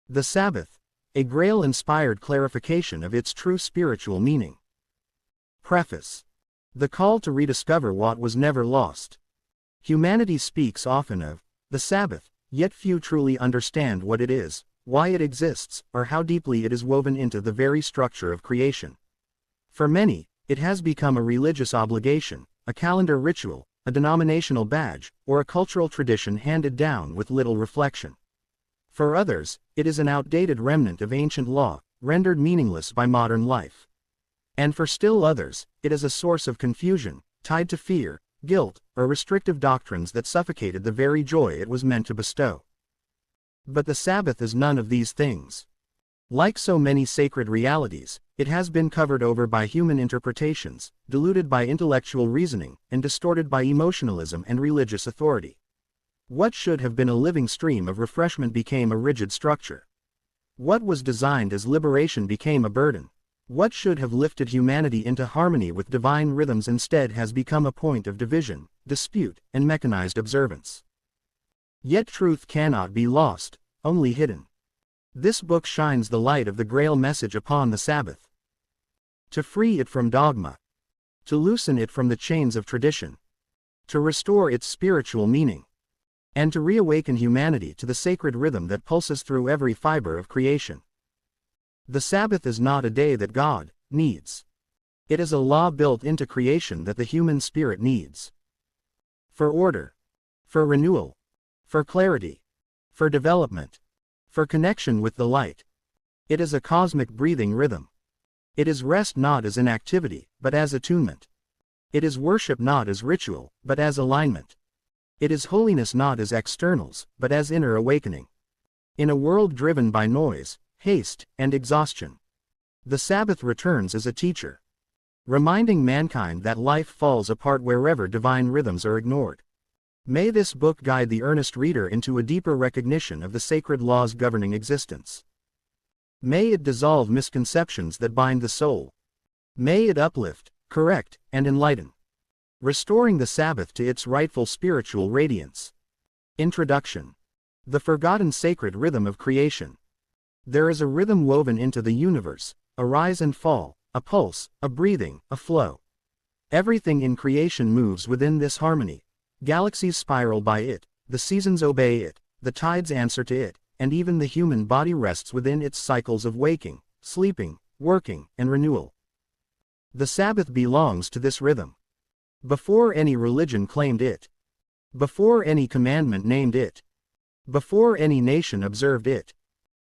The Sabbath, a Grail-inspired clarification of its true spiritual meaning. Preface. The call to rediscover what was never lost. Humanity speaks often of the Sabbath, yet few truly understand what it is, why it exists, or how deeply it is woven into the very structure of creation. For many, it has become a religious obligation, a calendar ritual, a denominational badge, or a cultural tradition handed down with little reflection. For others, it is an outdated remnant of ancient law, rendered meaningless by modern life. And for still others, it is a source of confusion, tied to fear, guilt, or restrictive doctrines that suffocated the very joy it was meant to bestow. But the Sabbath is none of these things. Like so many sacred realities, it has been covered over by human interpretations, diluted by intellectual reasoning, and distorted by emotionalism and religious authority. What should have been a living stream of refreshment became a rigid structure. What was designed as liberation became a burden. What should have lifted humanity into harmony with divine rhythms instead has become a point of division, dispute, and mechanized observance. Yet truth cannot be lost, only hidden. This book shines the light of the Grail message upon the Sabbath. To free it from dogma. To loosen it from the chains of tradition. To restore its spiritual meaning. And to reawaken humanity to the sacred rhythm that pulses through every fiber of creation. The Sabbath is not a day that God needs. It is a law built into creation that the human spirit needs. For order. For renewal. For clarity. For development. For connection with the light. It is a cosmic breathing rhythm. It is rest not as inactivity, but as attunement. It is worship not as ritual, but as alignment. It is holiness not as externals, but as inner awakening. In a world driven by noise, haste, and exhaustion, the Sabbath returns as a teacher, reminding mankind that life falls apart wherever divine rhythms are ignored. May this book guide the earnest reader into a deeper recognition of the sacred laws governing existence. May it dissolve misconceptions that bind the soul. May it uplift, correct, and enlighten, restoring the Sabbath to its rightful spiritual radiance. Introduction. The forgotten sacred rhythm of creation. There is a rhythm woven into the universe, a rise and fall, a pulse, a breathing, a flow. Everything in creation moves within this harmony. Galaxies spiral by it, the seasons obey it, the tides answer to it, and even the human body rests within its cycles of waking, sleeping, working, and renewal. The Sabbath belongs to this rhythm. Before any religion claimed it. Before any commandment named it. Before any nation observed it.